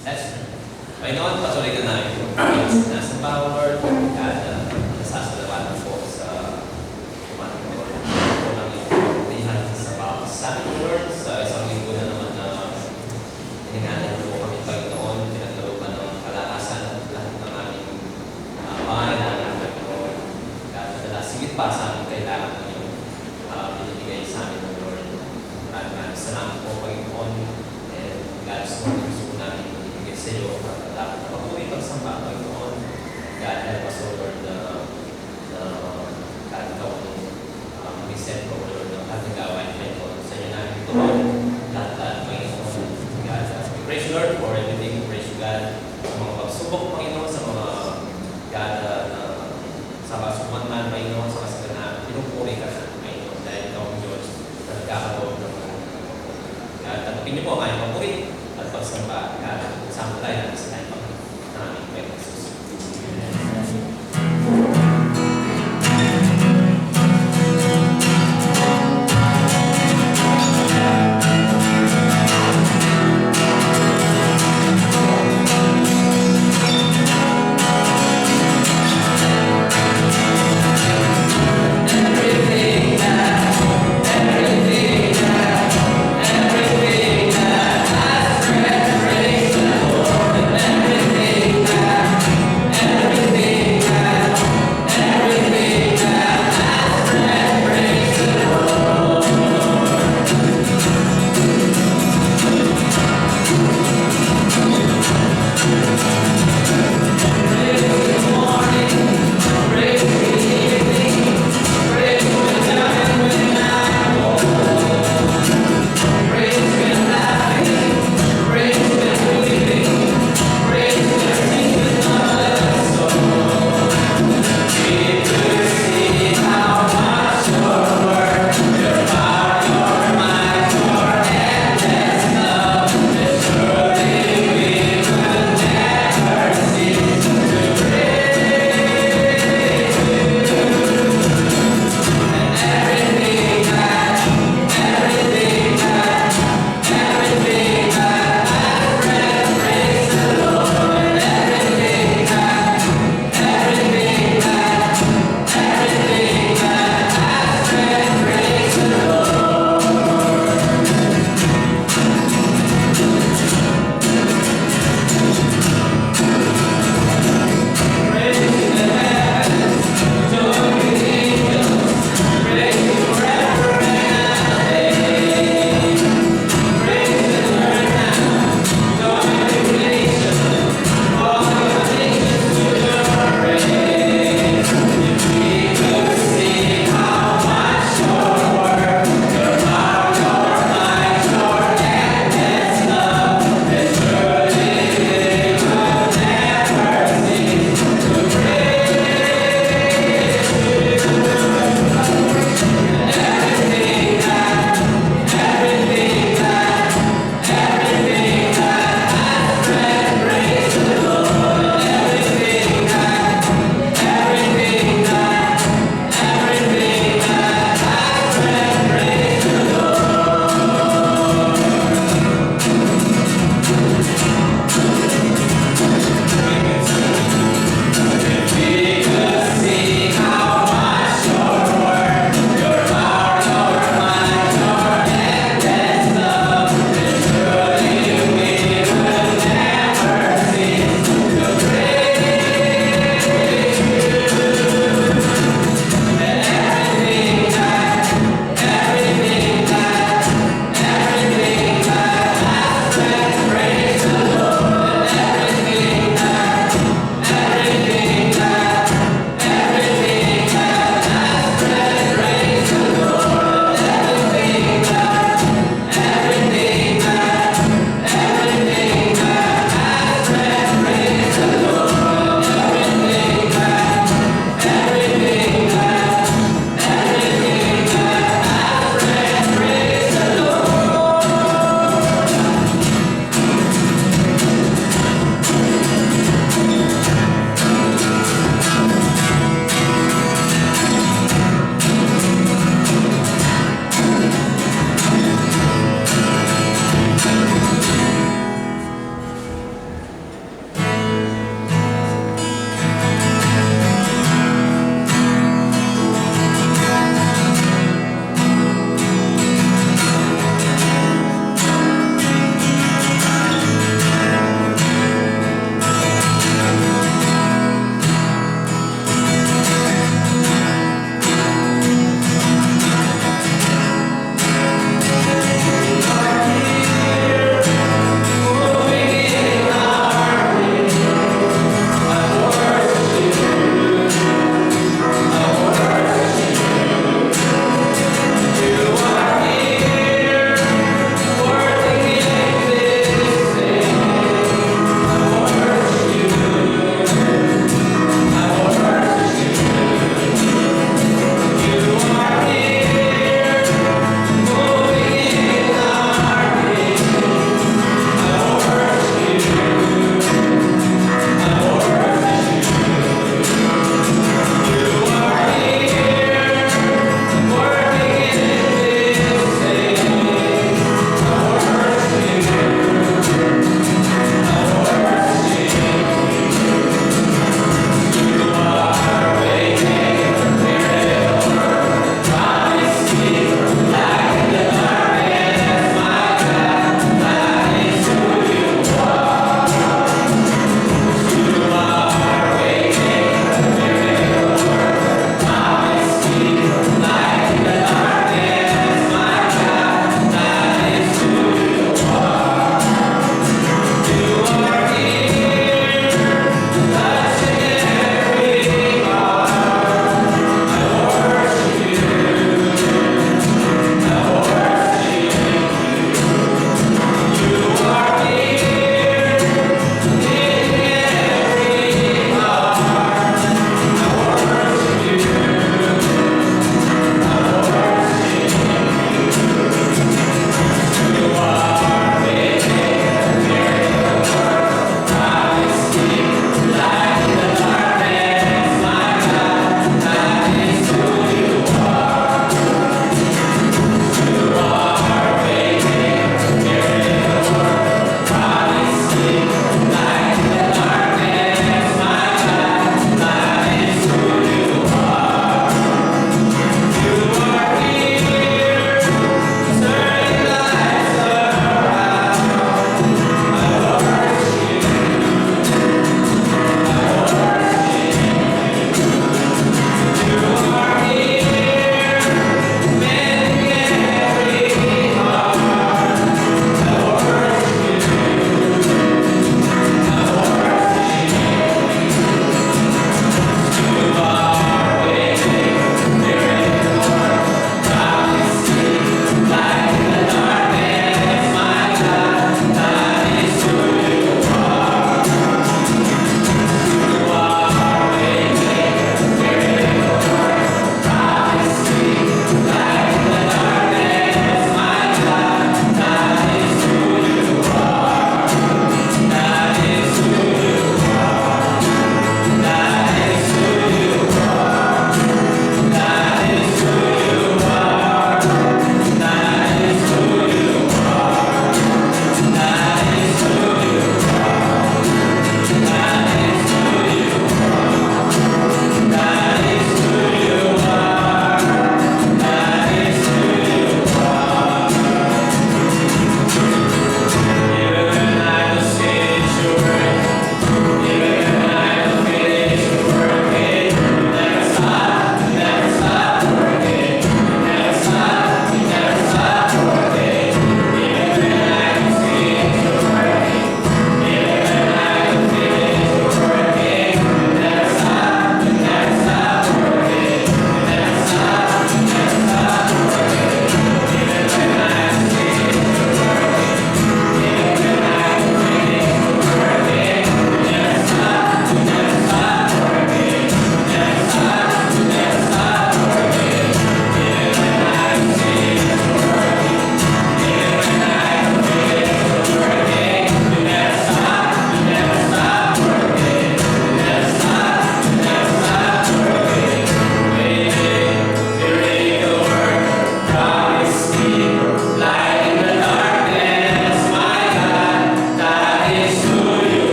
That's Panginoon, patuloy ka namin yung nasa power, at nasasalawatan po sa kumain ko. Ito lang yung pagpilihan sa bawat sa ating Lord. Sa isang linggo na naman na hininganan po kami Panginoon, pinagkaroon ng kalakasan at lahat ng aming pangailangan Panginoon. At madalas sigit pa sa aming kailangan ng iyong binibigay sa amin ng Lord. Maraming salamat po Panginoon. And God, sa mga gusto ko namin binibigay sa iyo at dapat na patuloy pagsamba Panginoon. God, help us, O Lord, na kahit ikaw ang mag-isip ko, Lord, ng ating gawain Panginoon. Sa inyo namin ito, lahat Panginoon. God, we praise you, Lord, for everything. We praise you, God, sa mga pagsubok Panginoon, sa mga God, sa pagsuman man Panginoon, sa kasagana, pinupuri ka na Panginoon dahil ikaw ang Diyos na nagkakaroon ng God, tanggapin niyo po ang aming papuri at pagsamba. God, kasama tayo natin sa tayo ng aming Panginoon Jesus. Everything that has breath, praise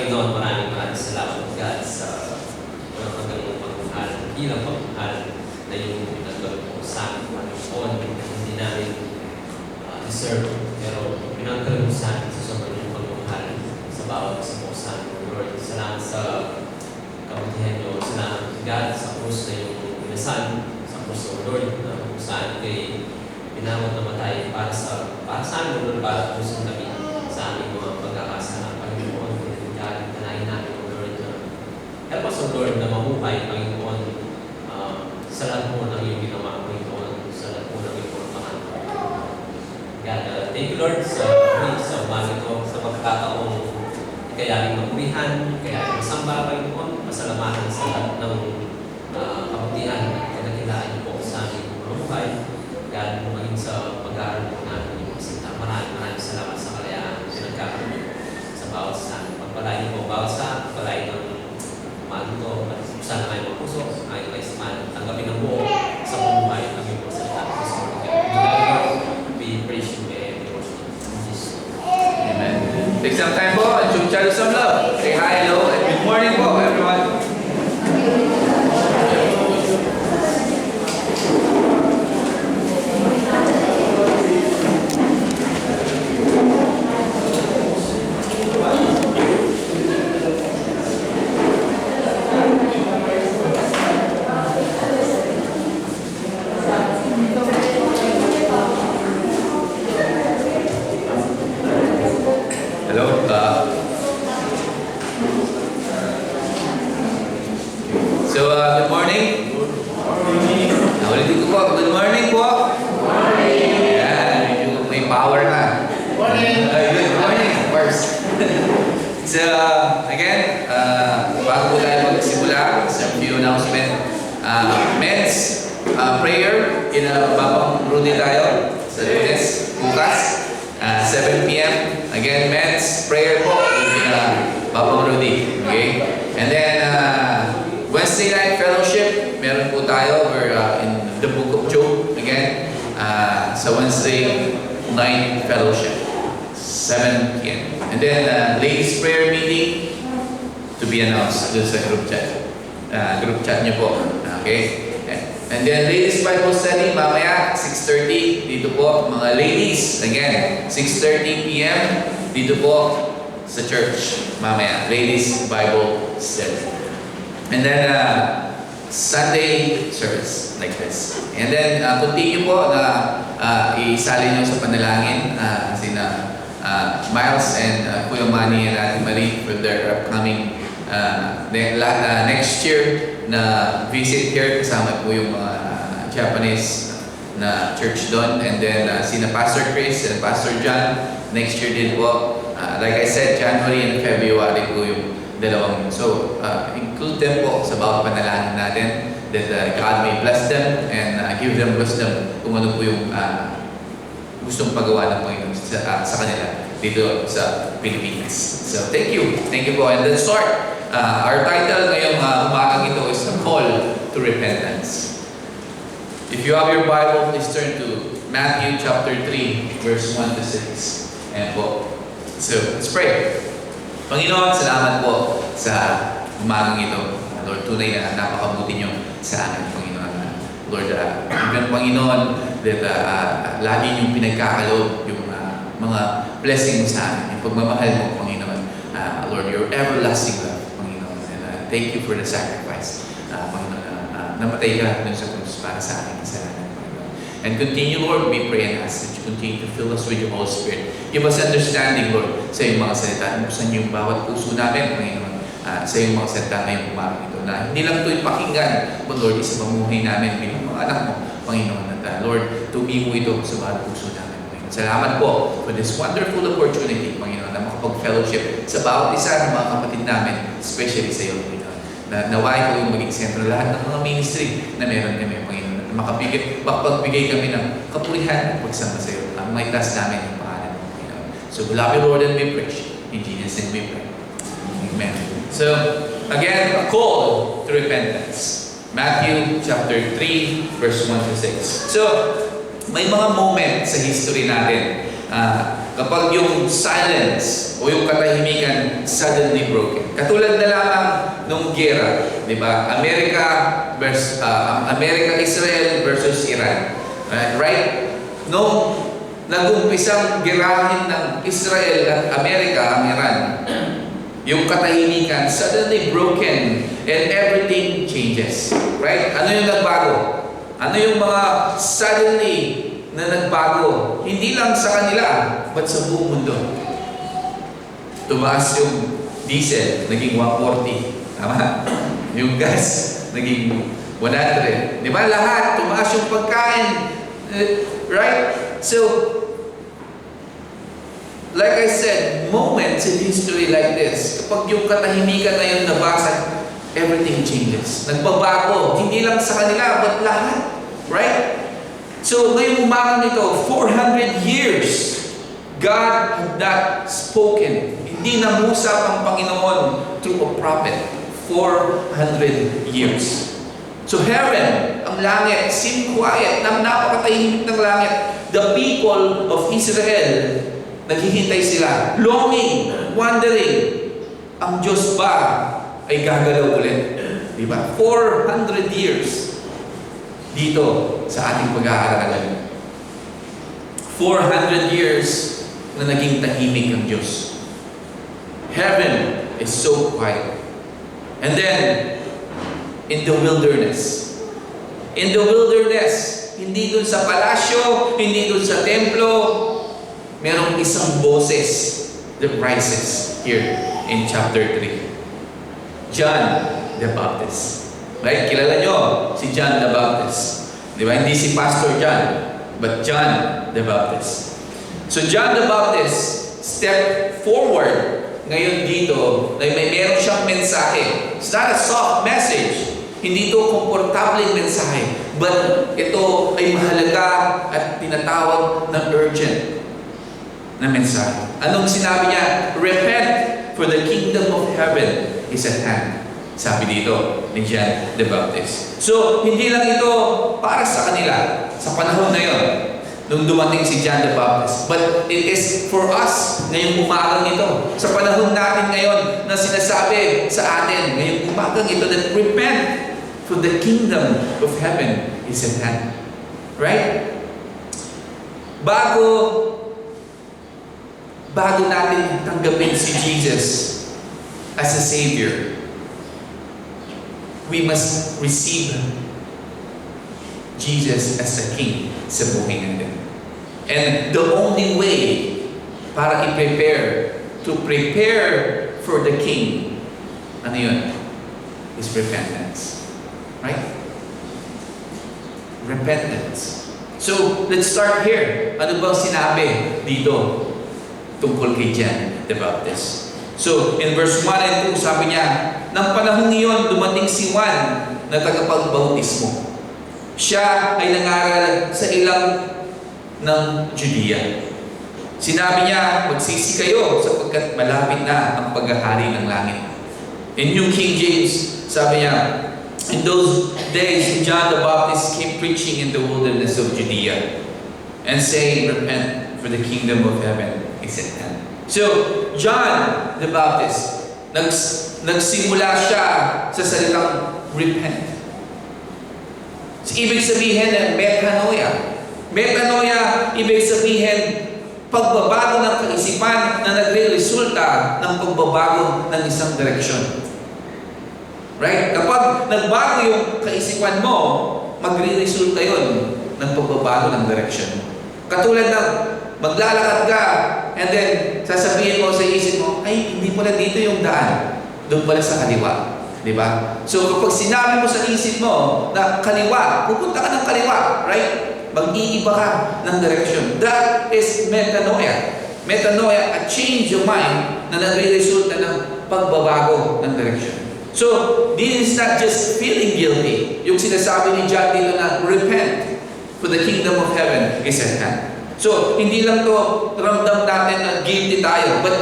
Panginoon, maraming salamat God sa walang hanggang pagmamahal, bilang pagmamahal na yung nagkaroon po sa amin, Panginoon, na hindi namin deserve, pero pinagkaroon sa amin sa sobrang yung pagmamahal sa bawat isa po sa amin, Lord. Salamat sa kabutihan nyo, salamat God sa krus na yung pinasan, sa krus ng Lord, na kung saan kay pinawag na matay para sa amin, Lord, para po sa tabi sa aming mga pagkakasala, Panginoon, God, tanayin namin, Lord, na help us, Lord, na mamuhay, Panginoon, sa lahat mo ng iyong ginawa, Panginoon, sa lahat mo ng iyong pagpahan. God, thank you, Lord, sa umaga ito, sa pagkakataong ikayaling mapurihan, ikayaling masamba, Panginoon, masalamatan sa lahat ng kabutihan at kadakilaan niyo po sa aming mga buhay. God, maging sa pag-aaral po namin yung mga maraming salamat sa kalayaan pinagkakaroon niyo sa bawat sa pagpalain niyo po, bawat sa pagpalain ng umaga ito, at sana kayo mga puso, kayo kayo sa tanggapin ng buo sa buhay ng iyong mga salita. We praise you and we worship you. In Jesus' name. Amen. Take some time po and show each other some love. Say hi, hello, and good morning po, everyone. Hello. Good morning. Ulitin ko po. Good morning po. Yan. May power na. Good morning. First. Again, bago po tayo magsimula, sa few announcement. Men's prayer, Babang Rudy tayo sa Lunes, bukas, 7 p.m. Again, men's prayer po, Babang Rudy. Okay? And then, Wednesday night fellowship, meron po tayo. We're in the book of Job again. Sa Wednesday night fellowship, 7 p.m. And then, ladies prayer meeting to be announced dun sa group chat. Group chat niyo po. Okay? And then, ladies Bible study, mamaya, 6:30. Dito po, mga ladies. Again, 6:30 p.m. Dito po sa church. Mamaya, ladies Bible study. And then, Sunday service like this. And then, continue po na isali nyo sa panalangin sina Miles and Kuya Manny and Ate Marie for their upcoming next year na visit here. Kasama po yung mga Japanese na church doon. And then, sina Pastor Chris and Pastor John next year din po. Like I said, January and February po yung dalawang. So, include them po sa bawat panalangin natin that God may bless them and give them wisdom kung ano po yung gustong pagawa ng Panginoon sa kanila dito sa Philippines. So, thank you. Thank you po. And then start. Our title ngayong umagang ito is A Call to Repentance. If you have your Bible, please turn to Matthew chapter 3, verse 1 to 6. Ayan po. So, let's pray. Panginoon, salamat po sa umagang ito. Lord, tunay na napakabuti niyo sa amin, Panginoon. Lord, even Panginoon, that lagi niyong pinagkakaloob yung mga blessing mo sa amin, yung pagmamahal mo, Panginoon. Lord, your everlasting love, Panginoon. And thank you for the sacrifice, Panginoon. Namatay ka dun sa krus para sa amin, kasalanan, Panginoon. And continue, Lord, we pray and ask that you continue to fill us with your Holy Spirit. Give us understanding, Lord, sa iyong mga salita. Buksan niyo yung bawat puso namin, Panginoon, sa iyong mga salita ngayong umagang ito. Na hindi lang ito ipakinggan, but Lord, isa pamuhay namin bilang mga anak mo, Panginoon. At Lord, tumiho ito sa bawat puso namin, Panginoon. Salamat po for this wonderful opportunity, Panginoon, na makapag-fellowship sa bawat isa ng mga kapatid namin, especially sa iyo, Panginoon. Na naway ko yung maging sentro lahat ng mga ministry na meron kami, Panginoon. Makapagbigay kami ng kapurihan at pagsama sa iyo. May taas namin yung pangalan mo, Panginoon. So, we love you, Lord, and we praise you. In Jesus' name we pray. Amen. So, again, a call to repentance. Matthew chapter 3, verse 1 to 6. So, may mga moment sa history natin kapag yung silence o yung katahimikan suddenly broken. Katulad na lamang nung gera, di ba? America-Israel versus Iran. Right? Nung nag-umpisang gerahin ng Israel at Amerika ang Iran, yung katahimikan suddenly broken and everything changes. Right? Ano yung nagbago? Ano yung mga suddenly na nagbago? Hindi lang sa kanila, but sa buong mundo. Tumaas yung diesel, naging 140. Tama? Yung gas, naging 100. Di ba? Lahat, tumaas yung pagkain. Right? So, like I said, moments in history like this, kapag yung katahimikan na yun nabasag, everything changes. Nagbabago. Hindi lang sa kanila, but lahat. Right? So, ngayong umagang nito, 400 years, God had not spoken. Hindi nangusap ang Panginoon through a prophet. 400 years. So heaven, ang langit, seemed quiet. Napakatahimik ng langit. The people of Israel, naghihintay sila. Longing, wondering, ang Diyos ba ay gagalaw ulit? Diba? 400 years dito sa ating pag-aaralan. 400 years na naging tahimik ang Diyos. Heaven is so quiet. And then, in the wilderness. In the wilderness, hindi dun sa palasyo, hindi dun sa templo, merong isang boses that rises here in chapter 3. John the Baptist. Right? Kilala nyo si John the Baptist. Di ba? Hindi si Pastor John, but John the Baptist. So John the Baptist stepped forward ngayon dito na meron siyang mensahe. It's not a soft message. Hindi ito komportableng mensahe. But ito ay mahalaga at tinatawag na urgent na mensahe. Anong sinabi niya? Repent, for the kingdom of heaven is at hand. Sabi dito ni John the Baptist. So, hindi lang ito para sa kanila sa panahon na yon nung dumating si John the Baptist. But it is for us ngayong umagang ito. Sa panahon natin ngayon na sinasabi sa atin ngayong umagang ito that repent, for the kingdom of heaven is at hand. Right? Bago natin tanggapin si Jesus as a Savior, we must receive Jesus as a King sa buhay natin. And the only way para to prepare for the King, ano yun? Is repentance. Right? Repentance. So, let's start here. Ano bang sinabi dito tungkol kay John the Baptist? So, in verse 1 and 2, sabi niya, nang panahon niyon, dumating si Juan na tagapagbautismo. Siya ay nangaral sa ilang ng Judea. Sinabi niya, magsisi kayo sapagkat malapit na ang paghahari ng langit. In New King James, sabi niya, in those days, John the Baptist came preaching in the wilderness of Judea and saying, repent, for the kingdom of heaven is at hand. So, John the Baptist, nagsimula siya sa salitang repent. So, ibig sabihin ng metanoia. Metanoia, ibig sabihin, pagbabago ng kaisipan na nagre-resulta ng pagbabago ng isang direksyon. Right? Kapag nagbago yung kaisipan mo, magre-resulta yun ng pagbabago ng direksyon. Katulad ng maglalakad ka, and then sasabihin mo sa isip mo, ay, hindi pala dito yung daan. Doon pala sa kaliwa. Diba? So kapag sinabi mo sa isip mo na kaliwa, pupunta ka ng kaliwa, right? Mag-iiba ka ng direction. That is metanoia. Metanoia, a change of mind na nagre-resulta ng pagbabago ng direction. So, this is not just feeling guilty. Yung sinasabi ni John dito na repent, for the kingdom of heaven is at hand. So, hindi lang to ramdam natin na guilty tayo, but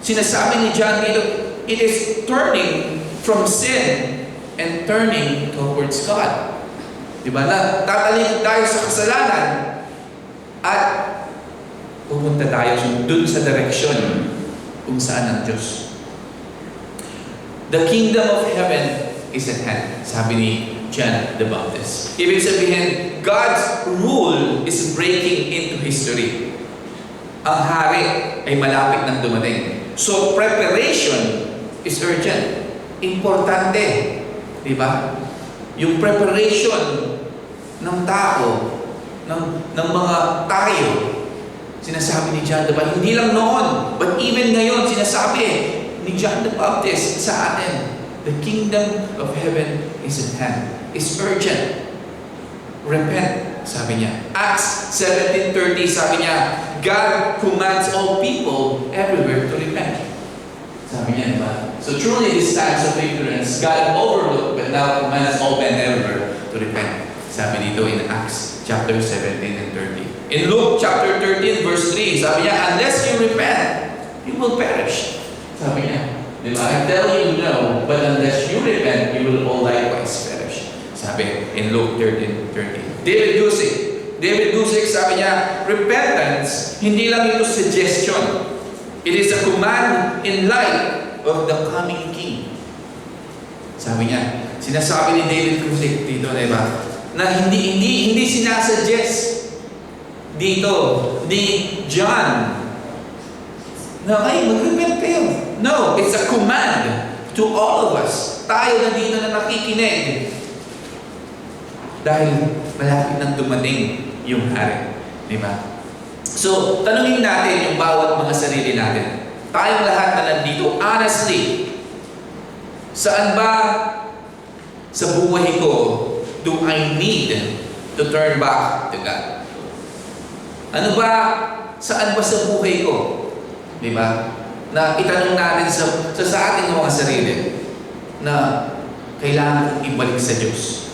sinasabi ni John dito, it is turning from sin and turning towards God. Diba? Na tatalikod tayo sa kasalanan at pupunta tayo dun sa direksyon kung saan ang Diyos. The kingdom of heaven is at hand, sabi ni John the Baptist. Ibig sabihin, God's rule is breaking into history. Ang hari ay malapit nang dumating. So, preparation is urgent. Importante. Di ba? Yung preparation ng tao, ng mga tayo, sinasabi ni John the Baptist, hindi lang noon, but even ngayon, sinasabi ni John the Baptist sa atin, the kingdom of heaven is at hand. It's urgent. Repent, sabi niya. Acts 17:30, sabi niya, God commands all people everywhere to repent. Sabi niya, diba? So truly these times of ignorance, God overlooked, but now commands all men everywhere to repent. Sabi dito in Acts chapter 17 and 30. In Luke chapter 13 verse 3, sabi niya, unless you repent, you will perish. Sabi niya, diba? I tell you no, but unless you repent, you will all likewise perish. Sabi in Luke 13:30. David Guzik, sabi niya, repentance, hindi lang ito suggestion. It is a command in light of the coming King. Sabi niya, sinasabi ni David Guzik dito, diba? Na hindi sinasuggest dito ni John na ay mag-repent kayo. No, it's a command to all of us. Tayo na dito na nakikinig. Dahil malapit nang dumating yung hari. Diba? So, tanungin natin yung bawat mga sarili natin. Tayong lahat na nandito, honestly, saan ba sa buhay ko do I need to turn back to God? Ano ba, saan ba sa buhay ko? Diba? Na itanong natin sa ating mga sarili na kailangan ibalik sa Diyos.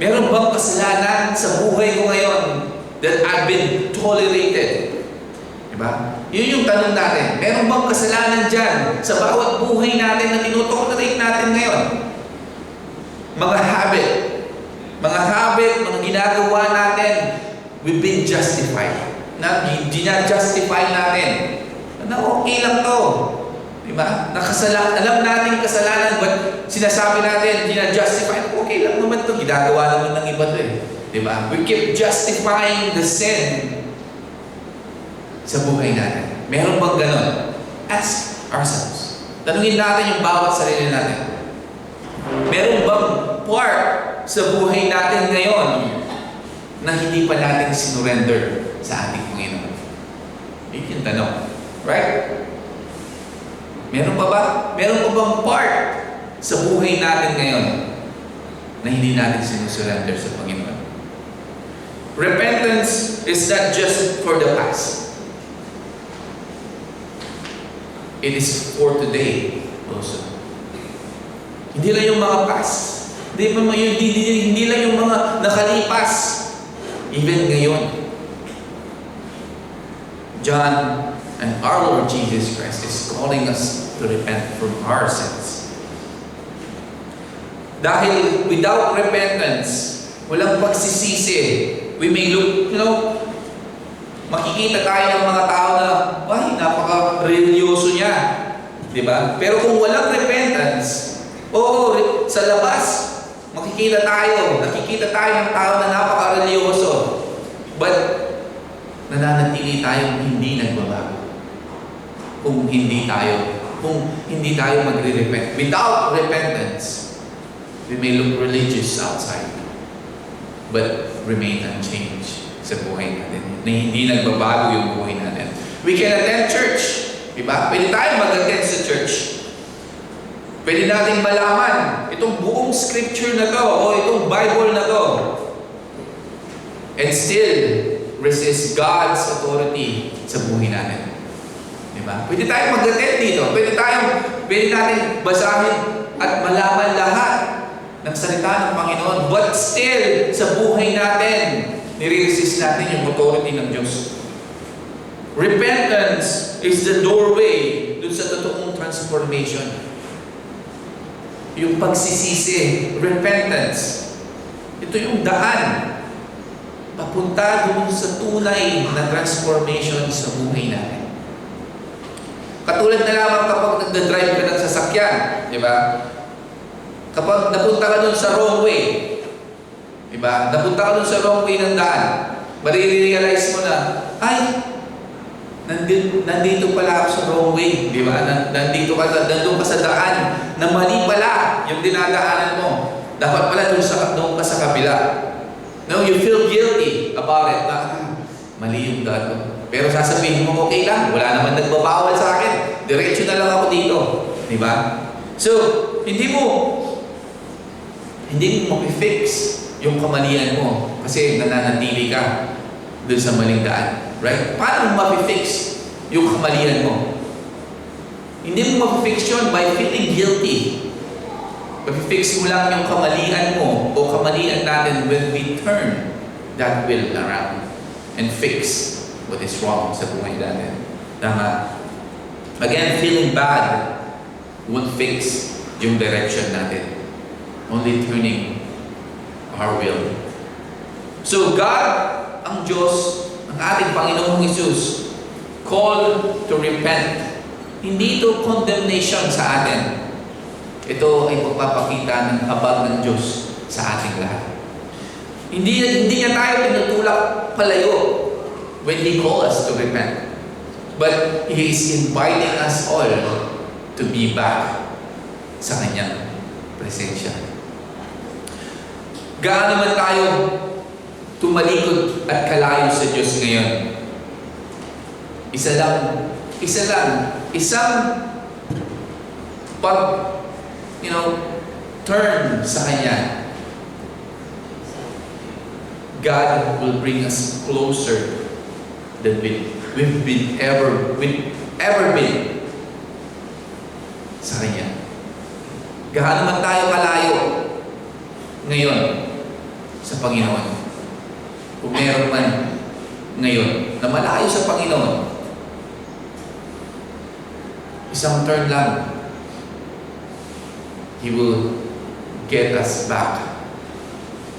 Meron bang kasalanan sa buhay ko ngayon that I've been tolerated? Diba? Yun yung tanong natin. Meron bang kasalanan dyan sa bawat buhay natin na tinotolerate natin ngayon? Mga habit, mga ginagawa natin, we've been justified. Na ginajustify natin. Na okay lang to. Diba? Alam natin kasalanan, but sinasabi natin, ginajustify, okay lang naman to. Ginagawa naman ng iba to eh. Diba? We keep justifying the sin sa buhay natin. Meron bang ganon? Ask ourselves. Tanungin natin yung bawat sarili natin. Meron bang part sa buhay natin ngayon na hindi pa natin sinurrender sa ating Panginoon? Yun yung tanong. Right? Meron pa ba? Meron pa bang part sa buhay natin ngayon na hindi natin sinusurrender sa Panginoon? Repentance is not just for the past. It is for today also. Hindi lang yung mga past. Hindi lang yung mga nakalipas. Even ngayon. John and our Lord Jesus Christ is calling us to repent from our sins. Dahil without repentance, walang pagsisisi. We may look, makikita tayo ng mga tao na, ay, napaka-religyoso niya. Diba? Pero kung walang repentance, sa labas, nakikita tayo ng tao na napaka-religyoso. But, nananatili tayong hindi nagbabago. Kung hindi tayo magre-repent. Without repentance, we may look religious outside, but remain unchanged sa buhay natin. Na hindi nagbabago yung buhay natin. We can attend church. Diba? Pwede tayo mag-attend sa church. Pwede natin malaman itong buong scripture na to o itong Bible na to. And still, resist God's authority sa buhay natin. Diba? Pwede tayong mag-attend dito. Pwede natin basahin at malaman lahat ng salita ng Panginoon. But still, sa buhay natin, nire-resist natin yung authority ng Diyos. Repentance is the doorway dun sa totoong transformation. Yung pagsisisi, repentance. Ito yung daan papunta doon sa tunay na transformation sa buhay natin. Katulad na lamang kapag nagda-drive ka ng sasakyan, di ba? Kapag napunta ka dun sa wrong way, di ba? Napunta ka dun sa wrong way ng daan, marirealize mo na, ay, nandito pala ako sa wrong way, di ba? Nandun ka sa daan na mali pala yung dinadaanan mo. Dapat pala doon ka sa kabila. No, you feel guilty about it. Mali yung daan ko. Pero sasabihin mo, okay lang, wala naman nagbabawal sa akin. Diretso na lang ako dito. Di ba? So, hindi mo mapifix yung kamalian mo kasi nananatili ka dun sa maling daan. Right? Paano mo mapifix yung kamalian mo? Hindi mo mapifix yun by feeling guilty. Mapifix mo lang yung kamalian mo o kamalian natin when we turn that will around and fix what is wrong sa buhay natin. Tama? Again, feeling bad won't fix yung direction natin. Only turning our will. So God, ang Diyos, ang ating Panginoong Jesus, call to repent. Hindi ito condemnation sa atin. Ito ay pagpapakita ng habag ng Diyos sa ating lahat. Hindi niya tayo tinutulak palayo when He calls us to repent. But He is inviting us all to be back sa Kanyang presensya. Gaano man tayo tumalikod at kalayo sa Diyos ngayon? Isang turn sa Kanya, God will bring us closer than we've ever been sa Kanya. Gaano man tayo kalayo ngayon sa Panginoon. Kung meron man ngayon na malayo sa Panginoon, isang turn lang, He will get us back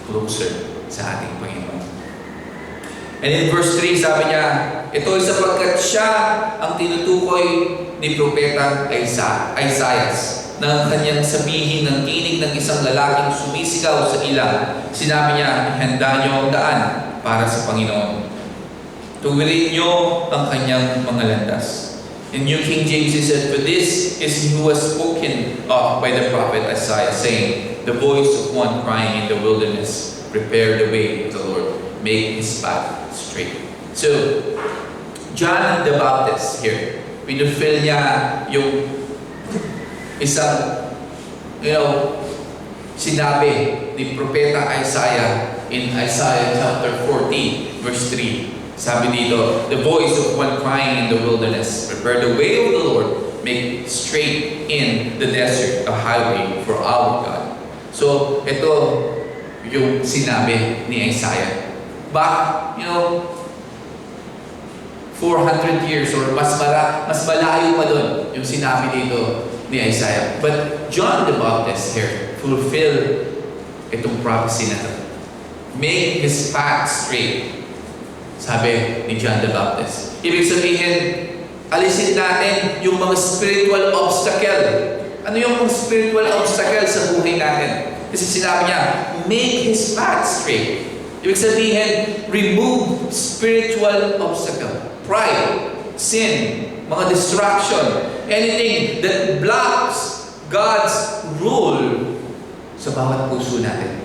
closer sa ating Panginoon. And in verse 3, sabi niya, ito ay sapagkat siya ang tinutukoy ni Propeta Isaiah na kanyang sabihin ng tinig ng isang lalaking sumisigaw sa ilang. Sinabi niya, ihanda niyo ang daan para sa Panginoon. Tuwirin niyo ang kanyang mga landas. In New King James, it said, "For this is who was spoken of by the prophet Isaiah, saying, the voice of one crying in the wilderness, prepare the way of the Lord, make His path straight." So, John the Baptist here, pinufil niya yung isang, sinabi ni Propeta Isaiah in Isaiah chapter 40, verse 3. Sabi dito, the voice of one crying in the wilderness, prepare the way of the Lord, make straight in the desert a highway for our God. So, ito yung sinabi ni Isaiah. Back, 400 years or mas malayo pa doon yung sinabi dito ni Isaiah. But John the Baptist here fulfilled itong prophecy na ito. Make His path straight. Sabi ni John the Baptist. Ibig sabihin, alisin natin yung mga spiritual obstacle. Ano yung mga spiritual obstacle sa buhay natin? Kasi sinabi niya, make His path straight. Ibig sabihin, remove spiritual obstacle. Pride, sin, mga distraction, anything that blocks God's rule sa bawat puso natin.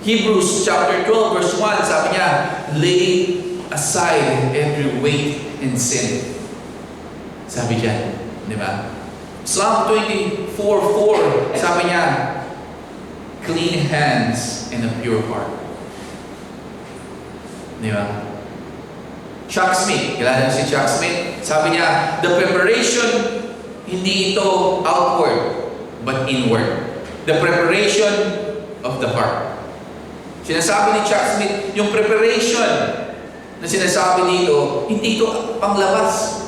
Hebrews chapter 12 verse 1, sabi niya, lay aside every weight and sin. Sabi diyan, di ba? Psalm 24:4, sabi niya, clean hands and a pure heart. Di ba? Chuck Smith, kilala niyo si Chuck Smith? Sabi niya, the preparation, hindi ito outward, but inward. The preparation of the heart. Sinasabi ni Chuck Smith, yung preparation na sinasabi dito, hindi ito panglabas,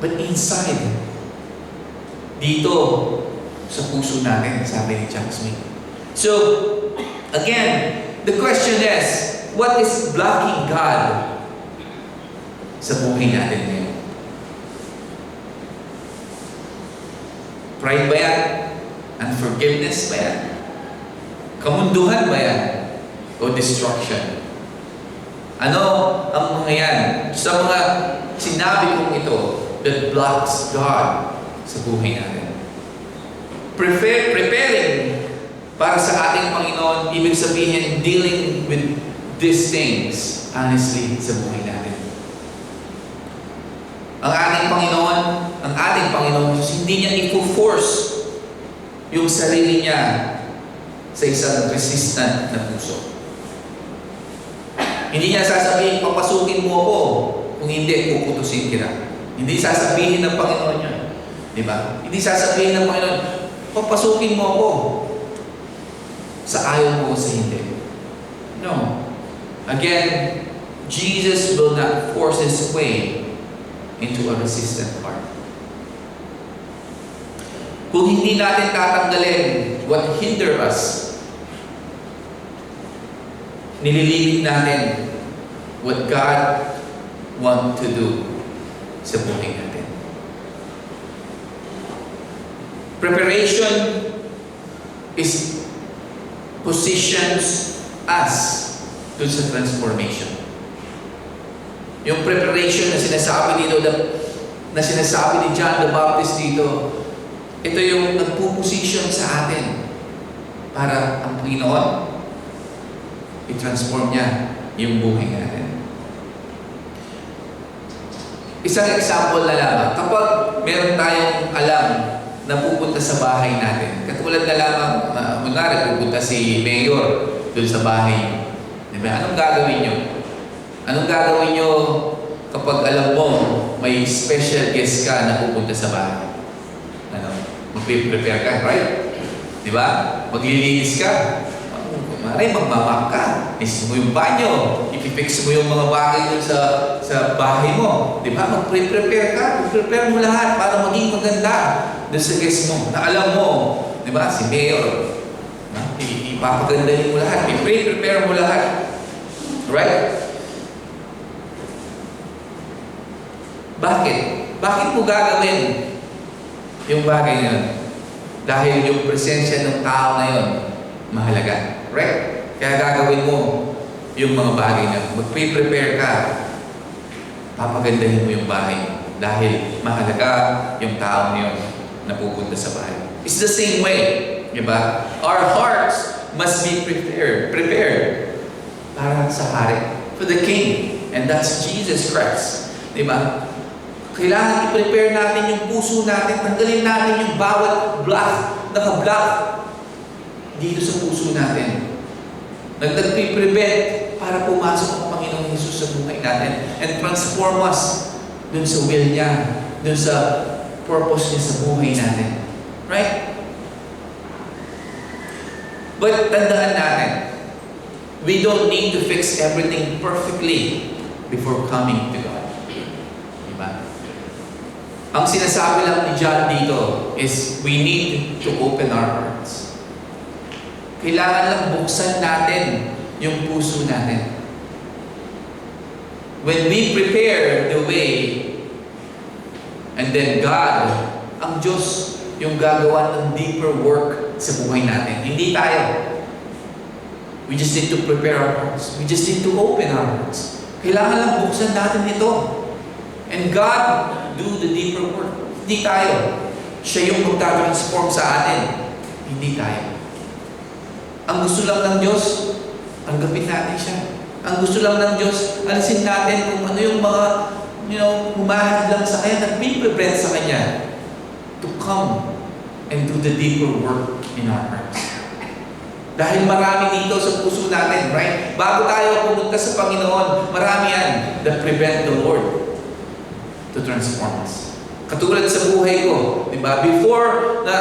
but inside. Dito, sa puso natin, sabi ni Chuck Smith. So, again, the question is, what is blocking God sa buhay natin ngayon? Pride ba yan? Unforgiveness ba yan? Kamunduhan ba yan? O destruction? Ano ang mga yan? Sa mga sinabi kong ito that blocks God sa buhay natin. Preparing para sa ating Panginoon, ibig sabihin, dealing with these things, honestly, sa buhay natin. Ang ating Panginoon, hindi niya i-force yung sarili niya sa isang resistant na puso. Hindi niya sasabihin, papasukin mo ako, kung hindi, puputusin kita. Hindi sasabihin ng Panginoon niya. Di ba? Hindi sasabihin ng Panginoon, papasukin mo ako sa ayaw mo o sa hindi. No. Again, Jesus will not force His way into a resistant heart. Kung hindi natin tatanggalin what hinder us, nililimit natin what God want to do sa buhay natin. Preparation is positions us to sa transformation. Yung preparation na sinasabi dito, na sinasabi ni John the Baptist dito, ito yung nagpo-position sa atin para ang Panginoon i-transform niya yung buhay natin. Isang example na lamang, kapag meron tayong alam na pupunta sa bahay natin, katulad na lamang, kunwari pupunta si Mayor doon sa bahay, diba? Anong gagawin nyo? Anong gagawin nyo kapag alam mo may special guest ka na pupunta sa bahay? Mag-prepare ka, right? Diba? Maglilinis ka. Maray, magmamap ka. Isis mo yung banyo. Ipipix mo yung mga bagay doon sa bahay mo. Diba? Mag-prepare ka. Mag-prepare mo lahat para maging maganda doon sa guest mo. Na alam mo, diba? Si Mayor. Ipapagandahin mo lahat. I-prepare mo lahat. Right? Bakit? Bakit mo gagawin yung bagay na yun? Dahil yung presensya ng tao na yun, mahalaga. Right? Kaya gagawin mo yung mga bagay na mag-prepare ka. Papagandahin mo yung bahay. Dahil mahalaga yung tao na yun na pupunta sa bahay. It's the same way. Diba? Our hearts must be prepared para sa hari. For the King. And that's Jesus Christ. Diba? Kailangan i-prepare natin yung puso natin, tanggalin natin yung bawat naka-block dito sa puso natin. Nag-prevent para pumasok ang Panginoong Jesus sa buhay natin and transform us dun sa will niya, dun sa purpose niya sa buhay natin. Right? But tandaan natin, we don't need to fix everything perfectly before coming to God. Diba? Ang sinasabi lang ni John dito is we need to open our hearts. Kailangan lang buksan natin yung puso natin. When we prepare the way, and then God, ang Diyos, yung gagawa ng deeper work sa buhay natin. Hindi tayo. We just need to prepare our hearts. We just need to open our hearts. Kailangan lang buksan natin ito. And God do the deeper work. Hindi tayo. Siya yung magta-transform sa atin. Hindi tayo. Ang gusto lang ng Diyos, tanggapin natin siya. Ang gusto lang ng Diyos, alisin natin kung ano yung mga, humahad lang sa Kanya, nag-prevent sa Kanya to come and do the deeper work in our hearts. Dahil marami dito sa puso natin, right? Bago tayo pumunta sa Panginoon, marami yan that prevent the Lord to transform us. Katulad sa buhay ko, di ba? Before na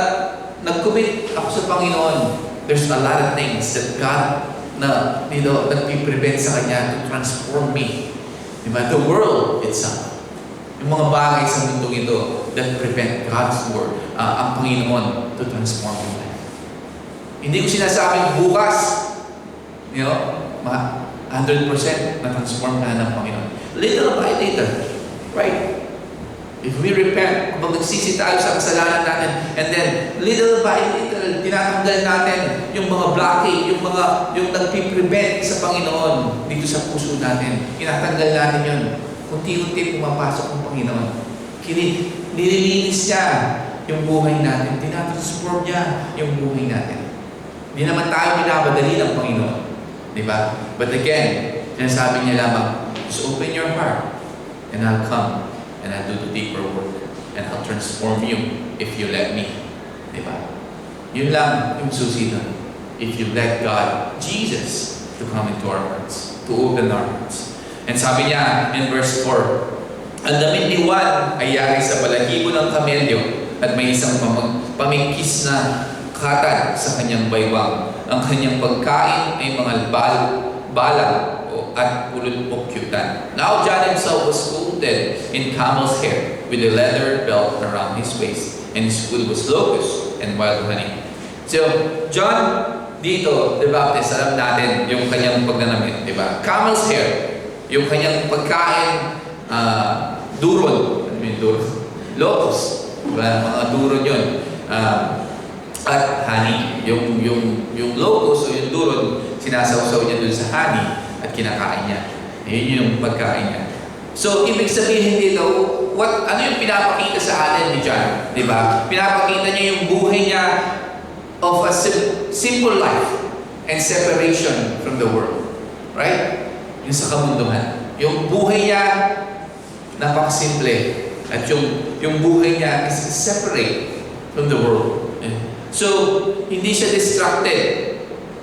nag-commit ako sa Panginoon, there's a lot of things that God na nagpiprevent sa Kanya to transform me. Di ba? The world itself. Yung mga bagay sa mundong ito that prevent God's word, ang Panginoon to transform my life. Hindi ko sinasabing bukas, 100% na transform ka ng Panginoon. Little by little. Right? If we repent, kung nagsisi tayo sa kasalanan natin, and then little by little, tinatanggal natin yung mga blockade, yung nagpiprevent sa Panginoon dito sa puso natin. Tinatanggal natin yun. Unti-unti pumapasok ang Panginoon. Nililinis niya yung buhay natin. Tinatransform niya yung buhay natin. Hindi naman tayo binabadali ng Panginoon. Di ba? But again, sinasabi niya lamang, just open your heart and I'll come. And I'll do the deeper work. And I'll transform you if you let me. Diba? Yun lang yung susi nun. If you let God, Jesus, to come into our hearts. To open our hearts. And sabi niya in verse 4, ang damit ni Juan ay yari sa balahibo ng kamelyo at may isang pamingkis na katad sa kanyang baywang. Ang kanyang pagkain ay mga balag at pulot pukyutan. Now John himself was clothed in camel's hair with a leather belt around his waist, and his food was locusts and wild honey. So, John dito, the Baptist, alam natin yung kanyang pagnanamit, di ba? Camel's hair, yung kanyang pagkain, duron, ano yung duron? Locust, di ba? Mga duron yun. At honey, yung locust o yung duron, sinasawsaw niya dun sa honey, at kinakain niya. Yun yung pagkain niya. So, ibig sabihin dito, ano yung pinapakita sa atin ni John? Diba? Pinapakita niya yung buhay niya of a simple life and separation from the world. Right? Yung sa kamunduhan. Yung buhay niya, napakasimple. At yung buhay niya is separate from the world. So, hindi siya distracted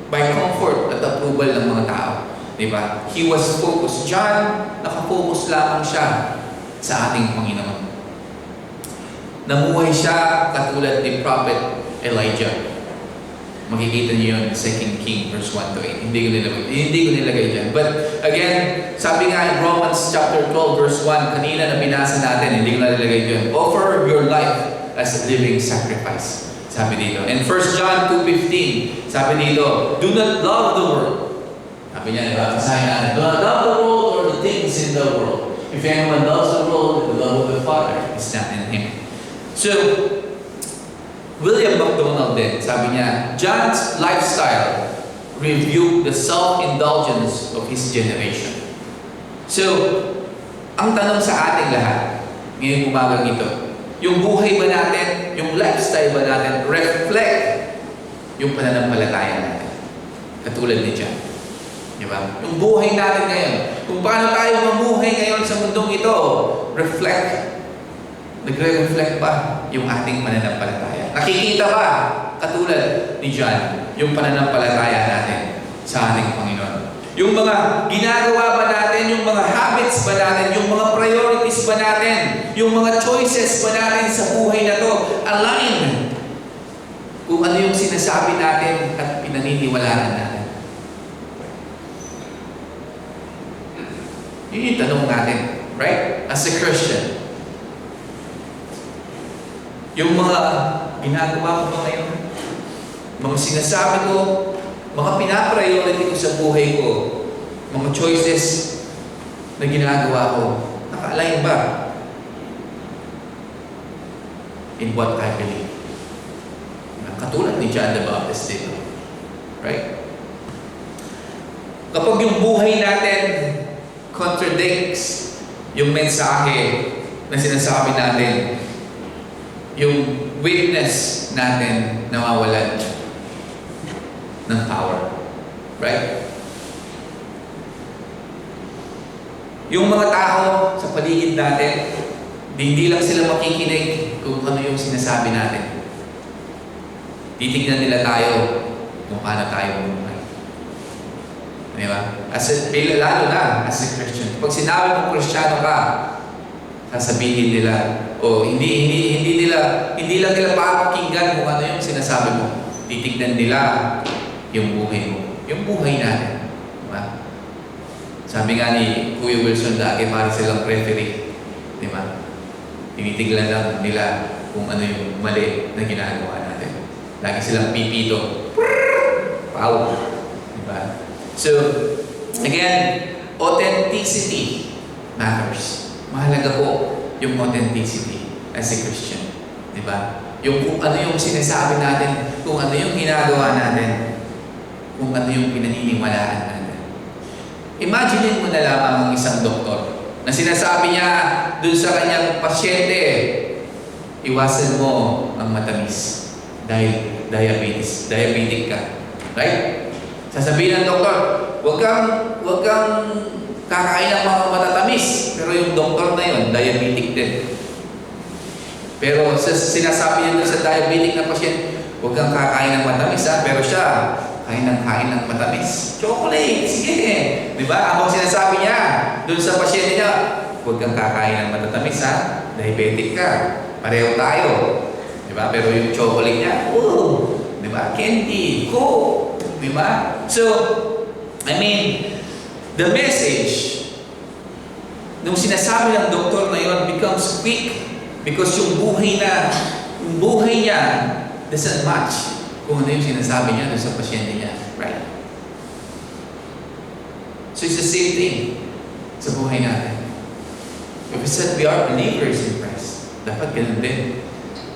by comfort at approval ng mga tao. Diba? He was focused. John, nakafocus lamang siya sa ating Panginoon. Namuhay siya katulad ni Prophet Elijah. Makikita niyo yun, 2 King verse 1 to 8. Hindi ko nilagay dyan. But again, sabi nga in Romans chapter 12 verse 1, kanina na binasa natin, hindi ko na nilagay dyan. Offer your life as a living sacrifice. Sabi dito. And 1 John 2:15, sabi dito, do not love the world. Sabi niya, basahin natin, do not love the world or the things in the world. If anyone loves the world, the love of the Father is not in him. So, William MacDonald din, sabi niya, John's lifestyle reviewed the self-indulgence of his generation. So, ang tanong sa ating lahat, ngayong umagang ito, yung buhay ba natin, yung lifestyle ba natin, reflect yung pananampalataya natin. Katulad ni John. Diba? Yung buhay natin ngayon, kung paano tayo mamuhay ngayon sa mundong ito, nagre-reflect ba yung ating pananampalataya? Nakikita ba, katulad ni John, yung pananampalataya natin sa ating Panginoon? Yung mga ginagawa ba natin, yung mga habits ba natin, yung mga priorities ba natin, yung mga choices ba natin sa buhay na to, align kung ano yung sinasabi natin at pinaniniwalaan natin. Yun yung tanong natin, right? As a Christian. Yung mga ginagawa ko ba ngayon, mga sinasabi ko, mga pinapriority ko sa buhay ko, mga choices na ginagawa ko, naka-align ba in what I believe? Katulad ni John the Baptist dito. Right? Kapag yung buhay natin contradicts yung mensahe na sinasabi natin, yung witness natin nawawalan ng power. Right? Yung mga tao sa paligid natin, hindi lang sila makikinig kung ano yung sinasabi natin. Titignan nila tayo kung paano tayo bumuhay. Di ba? Lalo na as a Christian. Pag sinabi mong Kristiyano ka, sasabihin nila, hindi lang nila papakinggan kung ano yung sinasabi mo. Titignan nila yung buhay mo. Yung buhay natin. Diba? Sabi nga ni Kuya Wilson dati, para silang referee. Diba? Tinitignan lang nila kung ano yung mali na ginagawa natin. Lagi silang pipito. Pow! Diba? So, again, authenticity matters. Mahalaga po yung authenticity as a Christian. Di ba? Yung kung ano yung sinasabi natin, kung ano yung ginagawa natin, kung ano yung pinaniniwalaan natin. Imagine mo na lamang ang isang doktor na sinasabi niya dun sa kanyang pasyente, iwasan mo ang matamis dahil diabetic ka. Right? Sasabihin ng doktor, huwag kang kakain ng mga matatamis. Pero yung doktor na yun, diabetic din. Pero sinasabi niya sa diabetic na pasyente, huwag kang kakain ng matamis ha. Pero siya, kain ng matamis. Chocolate, sige. Di ba? Habang sinasabi niya doon sa pasyente niya, huwag kang kakain ng matatamis ha. Diabetic ka. Pareho tayo. Di ba? Pero yung chocolate niya, di ba? Candy, Coke. Di ba? So, I mean, the message nung sinasabi ng doktor na yun becomes weak because yung buhay niya doesn't match kung ano yung sinasabi niya doon sa pasyente niya. Right? So it's the same thing sa buhay natin. If we said we are believers in Christ, dapat ganun din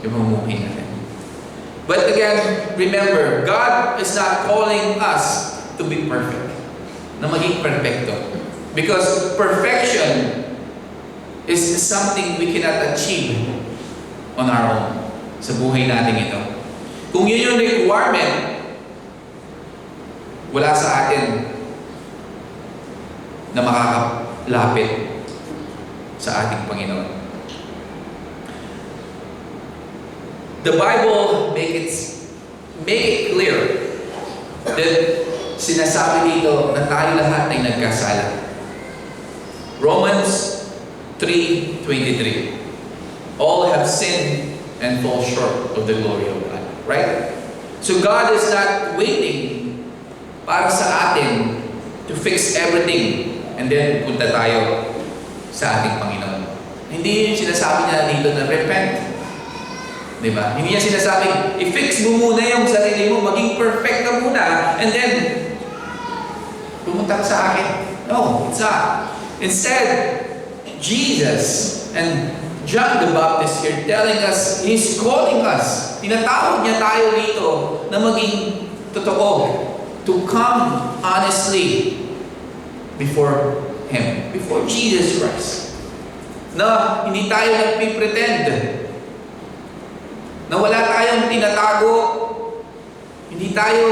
yung mamuhay natin. But again, remember, God is not calling us to be perfect. Na maging perfecto. Because perfection is something we cannot achieve on our own sa buhay natin ito. Kung yun yung requirement, wala sa atin na makakalapit sa ating Panginoon. The Bible make it clear that sinasabi dito na tayo lahat ay nagkasala. Romans 3:23. All have sinned and fall short of the glory of God. Right? So God is not waiting para sa atin to fix everything and then punta tayo sa ating Panginoon. Hindi yung sinasabi niya dito na repent. Diba? Hindi niya sinasabi, i-fix mo muna yung sarili mo, maging perfect ka muna, and then pumunta ka sa akin. No, it's not. Instead, Jesus and John the Baptist here telling us, He's calling us. Tinatawag niya tayo rito na maging totoo. To come honestly before Him. Before Jesus Christ. Na hindi tayo nagpipretend. Na wala tayong tinatago. Hindi tayo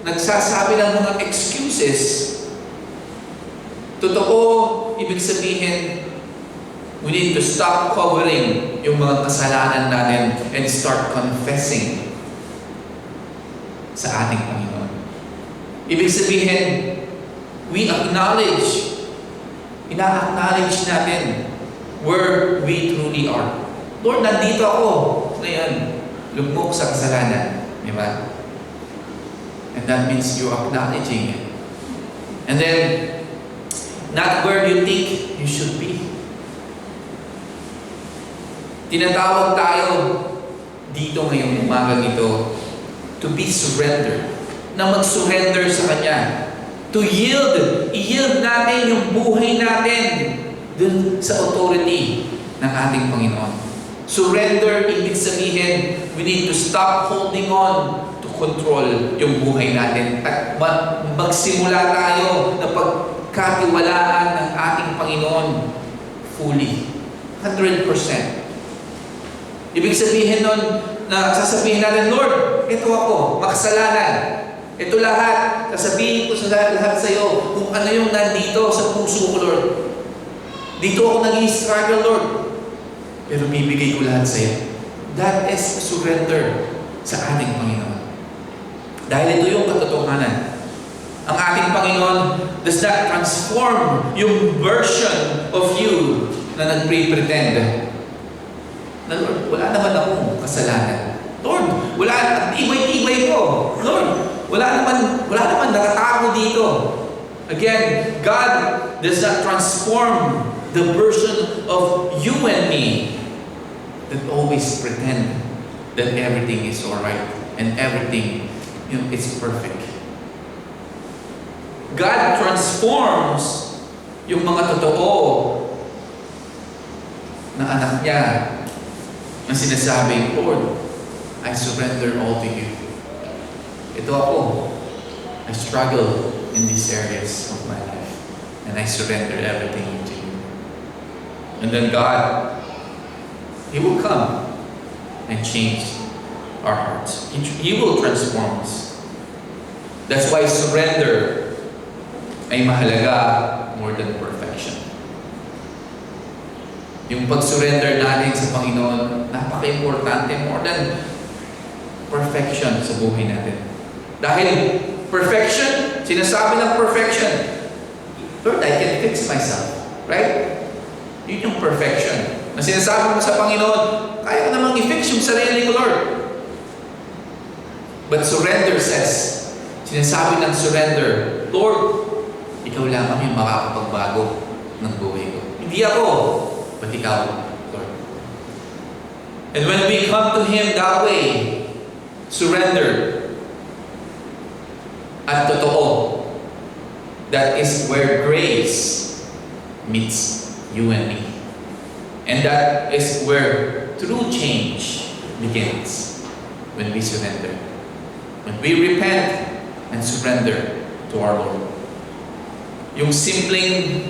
nagsasabi ng mga excuses. Totoo, ibig sabihin, we need to stop covering yung mga kasalanan natin and start confessing sa ating Panginoon. Ibig sabihin, we acknowledge, ina-acknowledge natin where we truly are. Lord, nandito ako. Ngayon, lugmok sa kasalanan. Di ba? And that means you're acknowledging it. And then, not where you think you should be. Tinatawag tayo dito ngayong umagang ito to be surrendered. Na mag-surrender sa Kanya. To yield. I-yield natin yung buhay natin dun sa authority ng ating Panginoon. Surrender, ibig sabihin, we need to stop holding on to control yung buhay natin at magsimula tayo na pagkatiwalaan ng ating Panginoon fully. 100%. Ibig sabihin nun na sasabihin natin, Lord, ito ako, makasalanan. Ito lahat, sasabihin ko sa lahat sa iyo kung ano yung nandito sa puso ko, Lord. Dito ako nag-i-struggle, Lord. Pero bibigay ko lahat sa iyo. That is surrender sa ating Panginoon. Dahil ito yung katotohanan. Ang ating Panginoon does not transform yung version of you na nag-pretend. Na Lord, wala naman akong kasalanan. Lord, wala, ibay-ibay ko. Lord, wala naman nakatago dito. Again, God does not transform the version of you and me that always pretend that everything is alright and everything, is perfect. God transforms yung mga totoo na anak niya na sinasabing, Lord, I surrender all to you. Ito ako. I struggle in these areas of my life. And I surrender everything to you. And then God, He will come and change our hearts. He will transform us. That's why surrender ay mahalaga more than perfection. Yung pag-surrender natin sa Panginoon, napaka-importante more than perfection sa buhay natin. Dahil perfection, sinasabi ng perfection, Lord, I can fix myself. Right? Yun yung perfection. Na sinasabi mo sa Panginoon, kaya ko namang i-fix yung sarili ko, Lord. But surrender says, sinasabi ng surrender, Lord, ikaw lamang yung makakapagbago ng buhay ko. Hindi ako, but ikaw, Lord. And when we come to Him that way, surrender, at totoo, that is where grace meets you and me. And that is where true change begins, when we surrender. When we repent and surrender to our Lord. Yung simpleng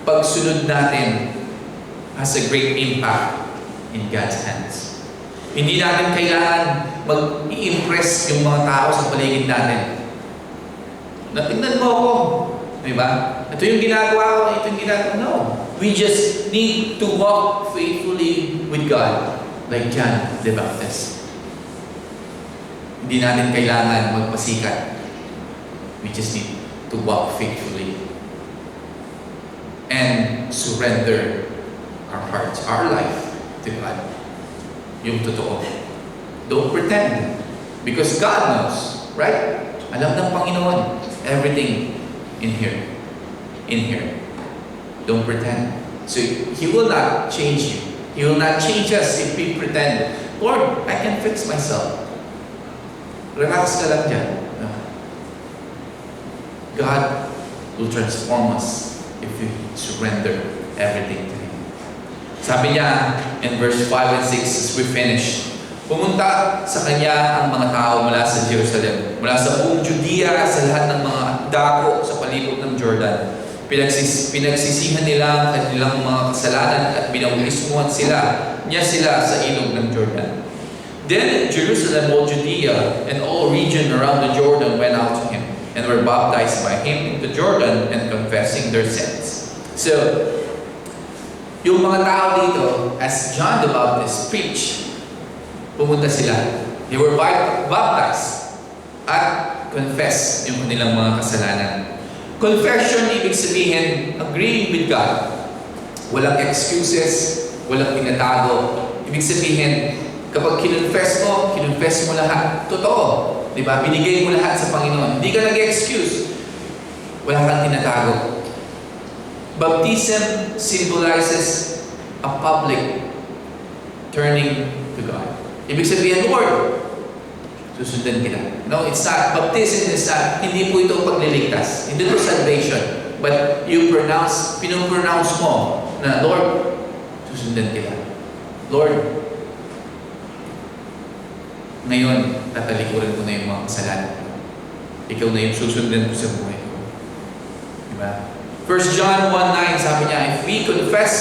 pagsunod natin has a great impact in God's hands. Hindi natin kailangan mag-i-impress yung mga tao sa paligid natin. Natingnan mo ako. Diba? Ito yung ginagawa ko, ito yung ginagawa ko. No. We just need to walk faithfully with God, like John the Baptist. Hindi natin kailangan magpasikat. We just need to walk faithfully and surrender our hearts, our life to God. Yung totoo. Don't pretend. Because God knows, right? Alam ng Panginoon everything in here. In here. Don't pretend. So He will not change you. He will not change us if we pretend, Lord, I can fix myself. Relax ka lang dyan. No. God will transform us if we surrender everything to Him. Sabi niya in verse 5 and 6 as we finish, pumunta sa Kanya ang mga tao mula sa Jerusalem, mula sa buong Judea, sa lahat ng mga dako sa palibot ng Jordan. Pinagsisihan nila ang kanilang mga kasalanan at binautismuhan niya sila sa ilog ng Jordan. Then Jerusalem, all Judea, and all region around the Jordan went out to Him and were baptized by Him into Jordan and confessing their sins. So, yung mga tao dito, as John the Baptist preached, pumunta sila. They were baptized at confess yung kanilang mga kasalanan. Confession, ibig sabihin, agreeing with God. Walang excuses, walang tinatago. Ibig sabihin, kapag kinonfess mo lahat. Totoo. Diba? Binigay mo lahat sa Panginoon. Hindi ka nag-excuse. Wala kang tinatago. Baptism symbolizes a public turning to God. Ibig sabihin, Lord, susundan kita. No, it's not. Baptism is not. Hindi po ito pagliligtas. Hindi ito salvation. But pinopronounce mo na, Lord, susundan kita. Lord, ngayon, tatalikuran ko na yung mga kasalanan ko. Ikaw na yung susundan ko sa buhay ko. Diba? 1 John 1:9, sabi niya, if we confess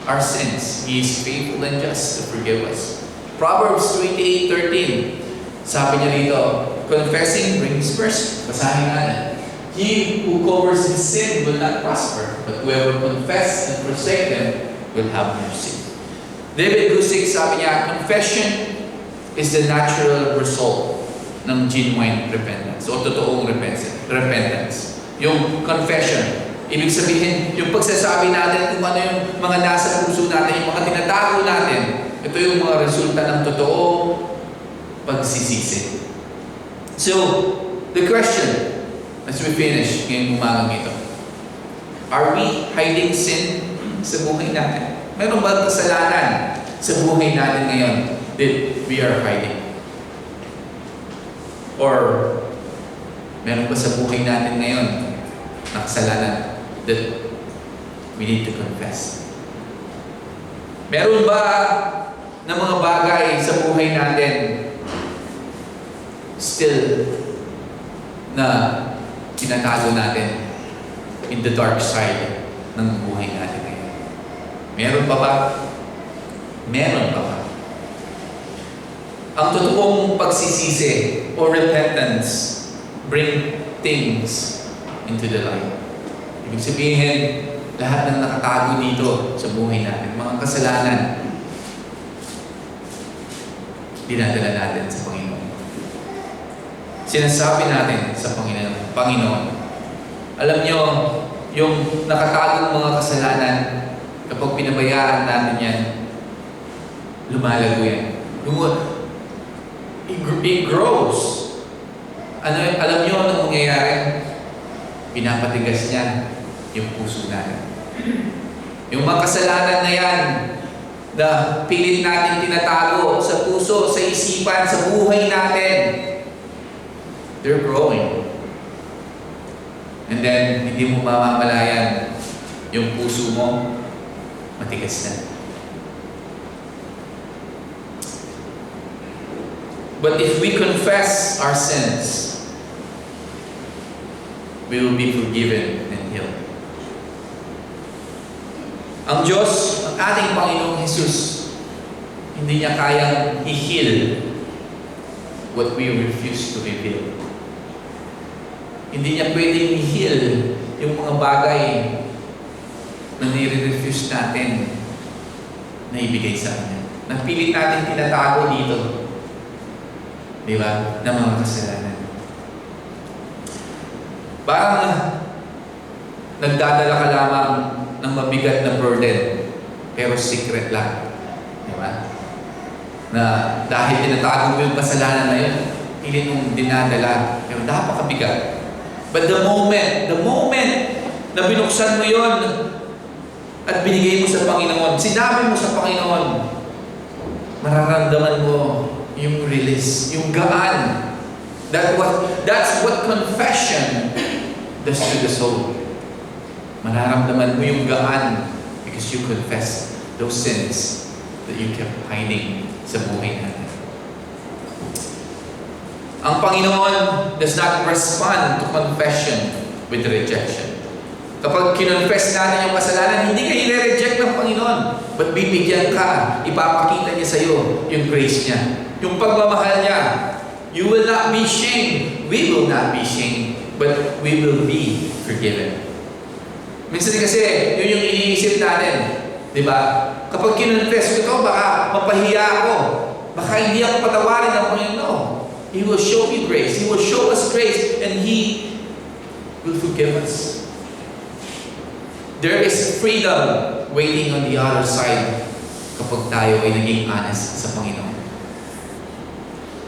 our sins, He is faithful and just to forgive us. Proverbs 28:13, sabi niya dito, confessing brings mercy. Basahin natin. He who covers his sin will not prosper, but whoever confess and forsake them will have mercy. David Gusick, sabi niya, confession is the natural result ng genuine repentance o totoong repentance. Yung confession, ibig sabihin, yung pagsasabi natin kung ano yung mga nasa puso natin, yung mga tinatago natin, ito yung mga resulta ng totoo pagsisisi. So, the question, as we finish ngayong umagang ito, are we hiding sin sa buhay natin? Meron ba kasalanan sa buhay natin ngayon that we are hiding? Or meron ba sa buhay natin ngayon na kasalanan that we need to confess? Meron ba na mga bagay sa buhay natin still na tinatago natin in the dark side ng buhay natin ngayon? Meron pa ba? Meron pa ba? Ang totoong pagsisisi o repentance bring things into the light. Ibig sabihin, lahat ng nakatago dito sa buhay natin, mga kasalanan, dinadala natin sa Panginoon. Sinasabi natin sa Panginoon, alam nyo, yung nakatagong mga kasalanan, kapag pinabayaan natin yan, lumalago yan. It grows. Alam nyo anong mangyayari? Pinapatigas niya yung puso natin. Yung mga kasalanan na yan, na pilit natin tinatago sa puso, sa isipan, sa buhay natin, they're growing. And then, hindi mo mamamalayan yung puso mo, matigas na. But if we confess our sins, we will be forgiven and healed. Ang Diyos, ang ating Panginoong Jesus, hindi niya kayang i-heal what we refuse to reveal. Hindi niya pwedeng i-heal yung mga bagay na nire-refuse natin na ibigay sa Kanya. Napilit natin tinatago dito. Di ba? Na mga kasalanan. Parang nagdadala ka lamang ng mabigat na burden, pero secret lang. Di ba? Na dahil tinatago mo yung kasalanan na yun, pilit mong dinadala, pero napakabigat. But the moment na binuksan mo yun at binigay mo sa Panginoon, sinabi mo sa Panginoon, mararamdaman mo yung release, yung gaan. That's what confession does to the soul. Mararamdaman mo yung gaan because you confess those sins that you kept hiding sa buhay natin. Ang Panginoon does not respond to confession with rejection. Kapag kinonfess natin yung kasalanan, hindi ka i-reject ng Panginoon. But bibigyan ka, ipapakita niya sa iyo yung grace niya. Yung pagmamahal niya. You will not be shamed. We will not be shamed. But we will be forgiven. Minsan kasi, yun yung iniisip natin. Di ba? Kapag kinonfess ko ito, baka mapahiya ako. Baka hindi ako patawarin ng Panginoon. He will show me grace. He will show us grace. And He will forgive us. There is freedom waiting on the other side kapag tayo ay naging honest sa Panginoon.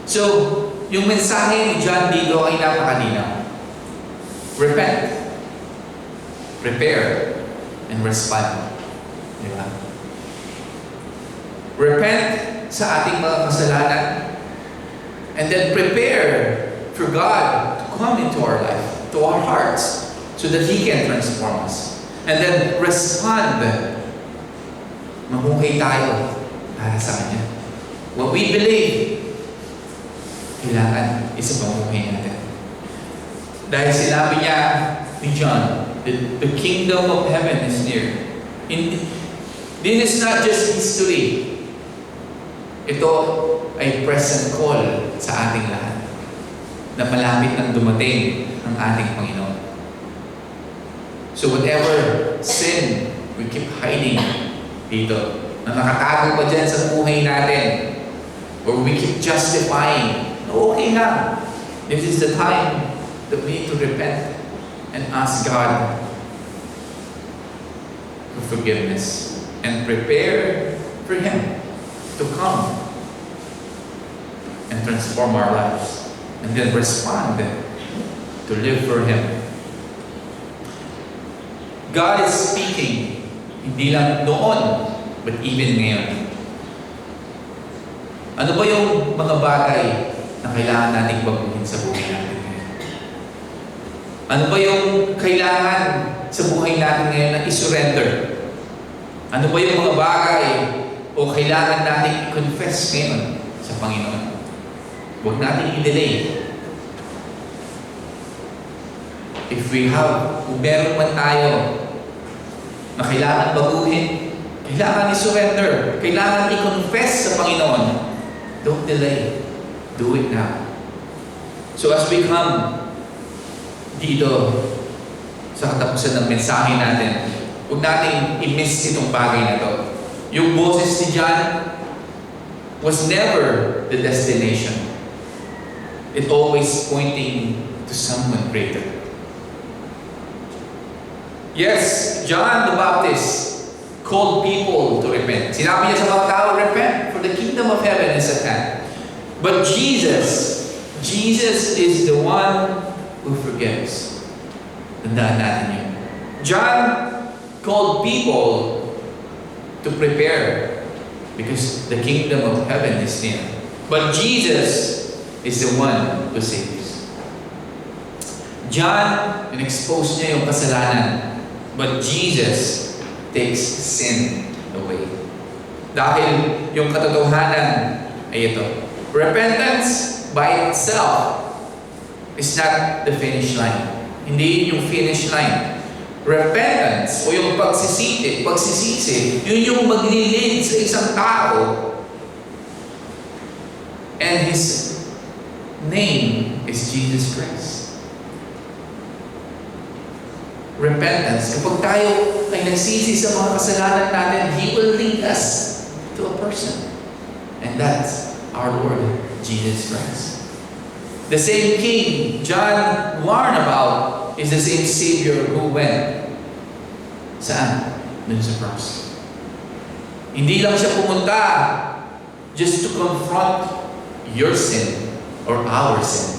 So, yung mensahe ni John dito ay napakalinaw. Repent, prepare, and respond. Di ba? Repent sa ating mga kasalanan, and then prepare for God to come into our life, to our hearts, so that He can transform us. And then respond. Mamuhay tayo para sa Kanya. What we believe, kailangan isa pamuhay natin. Dahil sinabi niya ni John, the kingdom of heaven is near. This is not just history. Ito ay present call sa ating lahat na malapit nang dumating ang ating Panginoon. So whatever sin we keep hiding dito, na nakatago pa dyan sa buhay natin, or we keep justifying, okay lang. This is the time that we need to repent and ask God for forgiveness and prepare for Him to come and transform our lives, and then respond to live for Him. God is speaking, hindi lang noon, but even ngayon. Ano ba yung mga bagay na kailangan nating baguhin sa buhay natin ngayon? Ano ba yung kailangan sa buhay natin ngayon na isurrender? Ano ba yung mga bagay o kailangan natin i-confess ngayon sa Panginoon. Huwag natin i-delay. Kung meron man tayo na kailangan baguhin, kailangan i-surrender, kailangan i-confess sa Panginoon, don't delay. Do it now. So as we come dito sa katapusan ng mensahe natin, huwag natin i-miss itong bagay na to. Yung boses ni John was never the destination. It always pointing to someone greater. Yes, John the Baptist called people to repent. Sinabi niya sa mga tao, repent, for the kingdom of heaven is at hand. But Jesus is the one who forgives. Tandaan natin yun. John called people to prepare because the kingdom of heaven is near. But Jesus is the one who saves. John, in-expose niya yung kasalanan. But Jesus takes sin away. Dahil yung katotohanan ay ito. Repentance by itself is not the finish line. Hindi yung finish line. Repentance o yung pagsisisi, yun yung maglilid sa isang tao. And His name is Jesus Christ. Repentance. Kapag tayo ay nagsisi sa mga kasalanan natin, He will lead us to a person. And that's our Lord, Jesus Christ. The same King John warned about is the same Savior who went. Saan? Dun sa cross. Hindi lang siya pumunta just to confront your sin or our sin.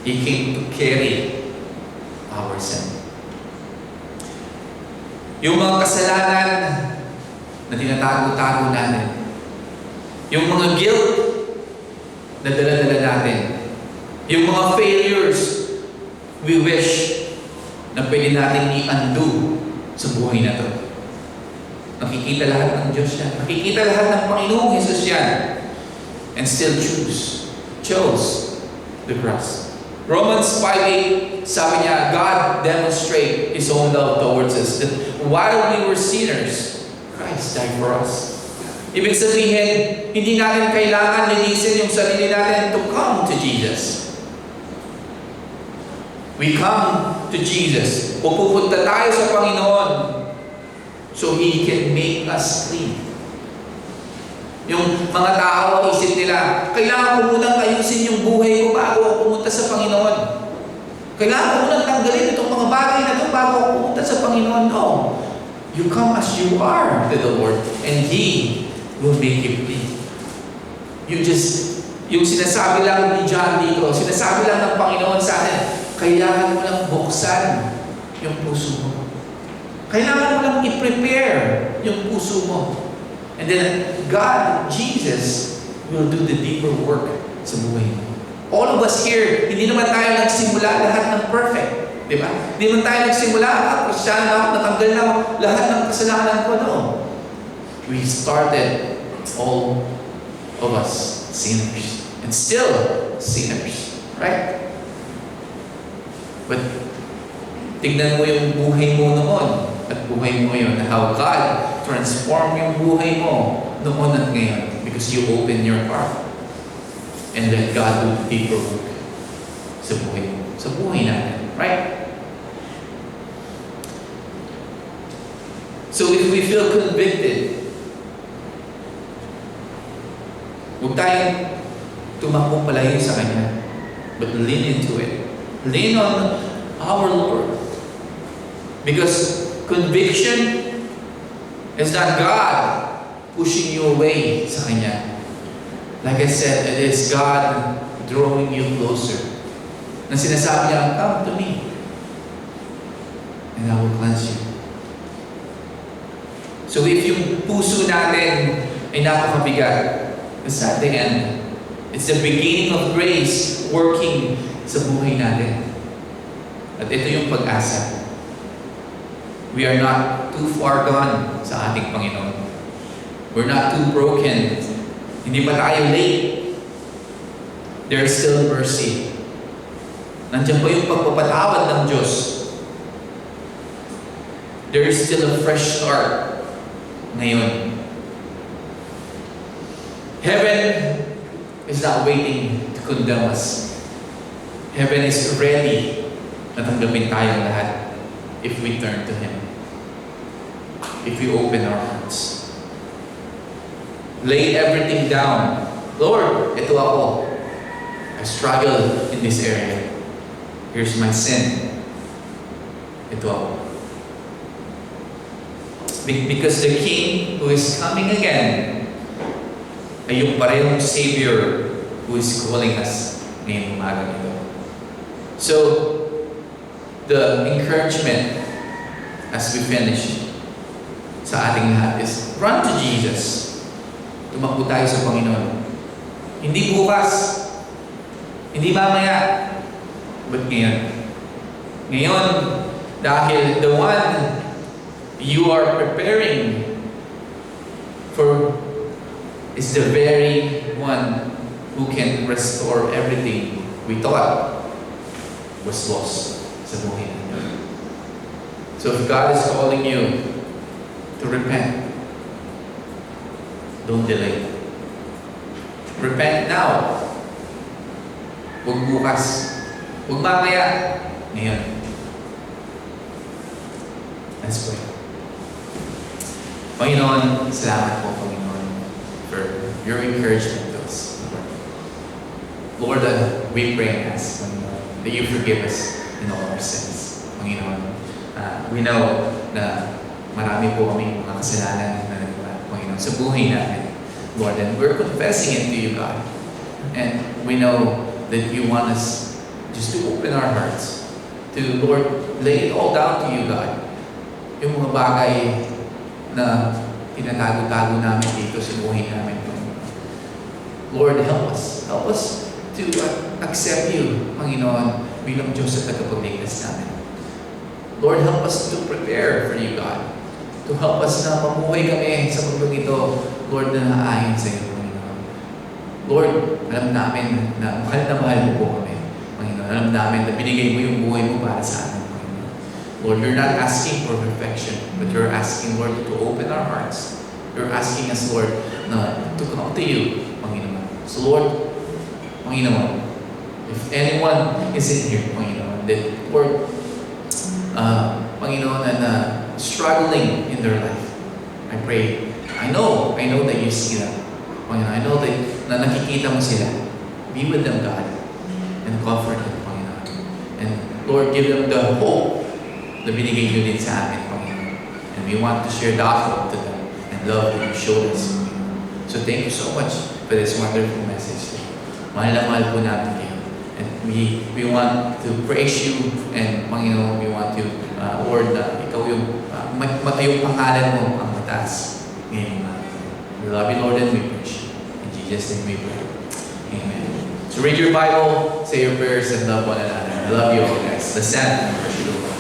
He came to carry our sin. Yung mga kasalanan na tinatago-tago natin, yung mga guilt na dala-dala natin, yung mga failures we wish na pwede natin i-undo sa buhay na to. Nakikita lahat ng Diyos yan. Nakikita lahat ng Panginoong Jesus yan. And still chose the cross. Romans 5:8, sabi niya, God demonstrate His own love towards us, that while we were sinners, Christ died for us. Ibig sabihin, hindi natin kailangan linisin yung sarili natin to come to Jesus. We come to Jesus. Pupunta tayo sa Panginoon so He can make us clean. Yung mga tao, isip nila, kailangan ko munang ayusin yung buhay ko bago ako pumunta sa Panginoon. Kailangan ko munang tanggalin itong mga bagay na ito bago ako pumunta sa Panginoon. No. You come as you are to the Lord and He will make you clean. Yung sinasabi lang ni John dito, sinasabi lang ng Panginoon sa atin, kailangan mo lang buksan yung puso mo. Kailangan mo lang i-prepare yung puso mo. And then, God, Jesus, will do the deeper work sa buhay mo. All of us here, hindi naman tayo nagsimula lahat ng perfect. Di ba? Hindi naman tayo nagsimula, Kristiyan na ako, natanggal na ako, lahat ng kasalanan ko, no. We started, all of us, sinners. And still, sinners. Right? But, tignan mo yung buhay mo noon at buhay mo ngayon, how God transform yung buhay mo noon at ngayon because you open your heart and let God do the deeper work sa buhay mo, sa buhay natin. Right? So if we feel convicted, huwag tayong tumakbo palayo sa Kanya, but lean into it. Lean on our Lord. Because conviction is not God pushing you away sa Kanya. Like I said, it is God drawing you closer. Na sinasabi niya, come to me and I will cleanse you. So if yung puso natin ay napakabigat, it's not the end. It's the beginning of grace working sa buhay natin. At ito yung pag-asa. We are not too far gone sa ating Panginoon. We're not too broken. Hindi pa tayo late. There's still mercy. Nandiyan po yung pagpapatawad ng Diyos. There is still a fresh start ngayon. Heaven is not waiting to condemn us. Heaven is ready na tanggapin tayong lahat if we turn to Him. If we open our hearts. Lay everything down. Lord, ito ako. I struggle in this area. Here's my sin. Ito ako. Because the King who is coming again ay yung parehong Savior who is calling us ngayong umaga nito. So, the encouragement as we finish sa ating lahat is run to Jesus. Tumakbo tayo sa Panginoon. Hindi bukas, hindi mamaya, but ngayon. Ngayon, dahil the one you are preparing for is the very one who can restore everything we thought was lost sa buhay natin. So if God is calling you to repent, don't delay. Repent now. Huwag bukas. Huwag mamaya. Ngayon. Let's pray. Panginoon, salamat po, Panginoon, for your encouragement to us. Lord, we pray and ask, Panginoon, that you forgive us in all our sins. Panginoon, we know na marami po kaming mga kasalanan na nagawa, Panginoon, sa buhay namin. Lord, and we're confessing it to you, God. And we know that you want us just to open our hearts to, Lord, lay it all down to you, God. Yung mga bagay na tinatago-tago namin dito sa buhay namin, Panginoon. Lord, help us. Help us to accept you, Panginoon, bilang Diyos at tagapagligtas namin. Lord, help us to prepare for you, God. To help us na mamuhay kami sa mundong ito, Lord, na naayon sa iyo, Panginoon. Lord, alam namin na mahal mo po kami, Panginoon. Alam namin na binigay mo yung buhay mo para sa amin, Panginoon. Lord, you're not asking for perfection, but you're asking, Lord, to open our hearts. You're asking us, Lord, to come to you, Panginoon. So, Lord, Panginoon, if anyone is in here, Panginoon, that, Lord, Panginoon, and struggling in their life, I pray, I know that you see them. Panginoon, I know that na nakikita mo sila. Be with them, God, and comfort them, Panginoon. And Lord, give them the hope na binigay nyo din sa amin, Panginoon. And we want to share the gospel to them and love that you showed us, Panginoon. So thank you so much for this wonderful message. Mahal na mahal po namin kayo. And we want to praise you, and Panginoon, we want to, Lord, ikaw yung pangalan mo ang mataas ngayon. We love you, Lord, and we praise you. In Jesus' name we pray. Amen. So read your Bible, say your prayers, and love one another. I love you all, guys. Let's stand and worship the Lord.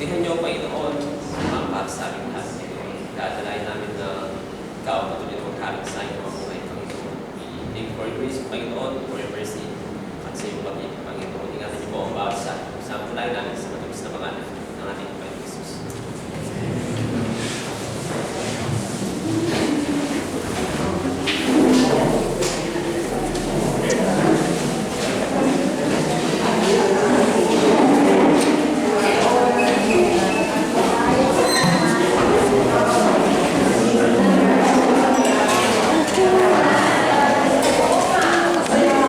intindihan niyo pa